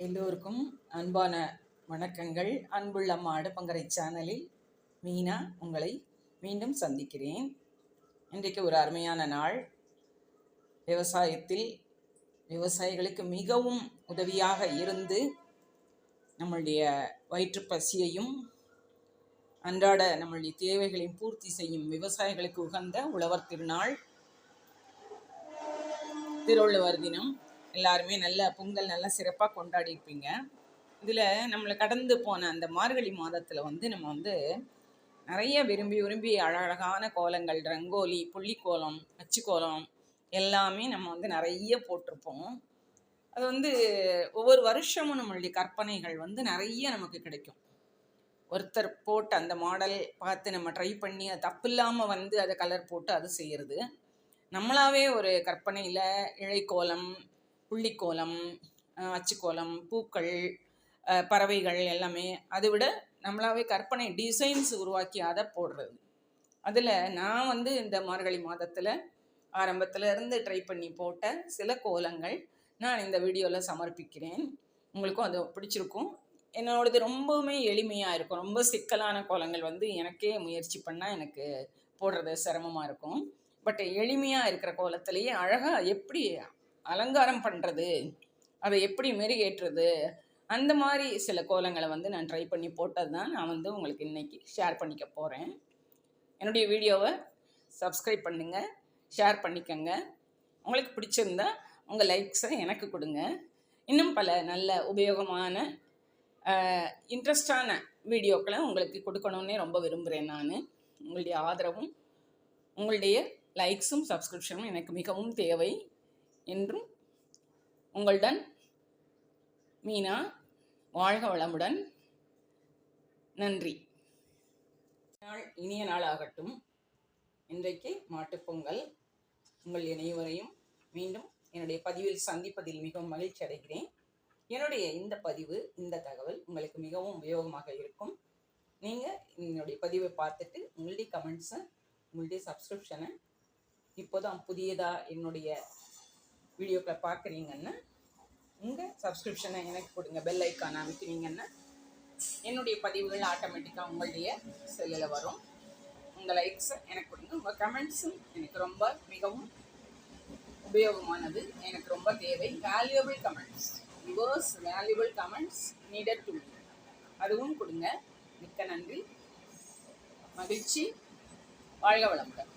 எல்லோருக்கும் அன்பான வணக்கங்கள். அன்புள்ள அம்மா அடுப்பங்கரை சேனலில் மீனா உங்களை மீண்டும் சந்திக்கிறேன். இன்றைக்கு ஒரு அருமையான நாள். விவசாயத்தில் விவசாயிகளுக்கு மிகவும் உதவியாக இருந்து நம்மளுடைய வயிற்று பசியையும் அன்றாட நம்மளுடைய தேவைகளையும் பூர்த்தி செய்யும் விவசாயிகளுக்கு உகந்த உழவர் திருநாள், திருவள்ளுவர் தினம். எல்லாருமே நல்ல பொங்கல் நல்லா சிறப்பாக கொண்டாடி இருப்பீங்க. இதில் நம்மளை கடந்து போன அந்த மார்கழி மாதத்தில் நம்ம நிறைய விரும்பி அழகழகான கோலங்கள், ரங்கோலி, புள்ளிக்கோலம், அச்சுக்கோலம் எல்லாமே நம்ம நிறைய போட்டிருப்போம். அது ஒவ்வொரு வருஷமும் நம்மளுடைய கற்பனைகள் நிறைய நமக்கு கிடைக்கும். ஒருத்தர் போட்டு அந்த மாடல் பார்த்து நம்ம ட்ரை பண்ணி அது தப்பு இல்லாமல் அதை கலர் போட்டு அது செய்கிறது. நம்மளாவே ஒரு கற்பனையில் இழைக்கோலம், புள்ளிக்கோலம், அச்சுக்கோலம், பூக்கள், பறவைகள் எல்லாமே அதை விட நம்மளாவே கற்பனை டிசைன்ஸ் உருவாக்கி அதை போடுறது. அதில் நான் இந்த மார்கழி மாதத்தில் ஆரம்பத்தில் இருந்து ட்ரை பண்ணி போட்ட சில கோலங்கள் நான் இந்த வீடியோவில் சமர்ப்பிக்கிறேன். உங்களுக்கும் அது பிடிச்சிருக்கும். என்னோடது ரொம்பவுமே எளிமையாக இருக்கும். ரொம்ப சிக்கலான கோலங்கள் எனக்கே முயற்சி பண்ணால் எனக்கு போடுறது சிரமமாக இருக்கும். பட் எளிமையாக இருக்கிற கோலத்திலேயே அழகாக எப்படி அலங்காரம் பண்ணுறது, அதை எப்படி மெருகேற்றுறது, அந்த மாதிரி சில கோலங்களை நான் ட்ரை பண்ணி போட்டது தான் நான் உங்களுக்கு இன்றைக்கி ஷேர் பண்ணிக்க போகிறேன். என்னுடைய வீடியோவை சப்ஸ்கிரைப் பண்ணுங்கள், ஷேர் பண்ணிக்கோங்க. உங்களுக்கு பிடிச்சிருந்தா உங்கள் லைக்ஸை எனக்கு கொடுங்க. இன்னும் பல நல்ல உபயோகமான இன்ட்ரெஸ்டான வீடியோக்களை உங்களுக்கு கொடுக்கணுன்னே ரொம்ப விரும்புகிறேன். நான் உங்களுடைய ஆதரவும் உங்களுடைய லைக்ஸும் சப்ஸ்கிரிப்ஷனும் எனக்கு மிகவும் தேவை. என்றும் உங்களுடன் மீனா. வாழ்க வளமுடன். நன்றி. நாள் இனிய நாள் ஆகட்டும். இன்றைக்கு மாட்டுப்பொங்கல். உங்கள் அனைவரையும் மீண்டும் என்னுடைய பதிவில் சந்திப்பதில் மிகவும் மகிழ்ச்சி அடைகிறேன். என்னுடைய இந்த பதிவு, இந்த தகவல் உங்களுக்கு மிகவும் உபயோகமாக இருக்கும். நீங்கள் என்னுடைய பதிவை பார்த்துட்டு உங்களுடைய கமெண்ட்ஸை, உங்களுடைய சப்ஸ்கிரிப்ஷனை இப்போதான் புதியதாக என்னுடைய வீடியோக்களை பார்க்குறீங்கன்னா உங்கள் சப்ஸ்கிரிப்ஷனை எனக்கு கொடுங்க. பெல் ஐக்கான் அமைக்கிறீங்கன்னா என்னுடைய பதிவுகள் ஆட்டோமேட்டிக்காக உங்களுடைய செல்லில் வரும். உங்கள் லைக்ஸை எனக்கு கொடுங்க. உங்கள் கமெண்ட்ஸும் எனக்கு ரொம்ப மிகவும் உபயோகமானது, எனக்கு ரொம்ப தேவை. Valuable comments, yours valuable comments needed to me. அதுவும் கொடுங்க. மிக்க நன்றி. மகிழ்ச்சி. வாழ்க வளமுடன்.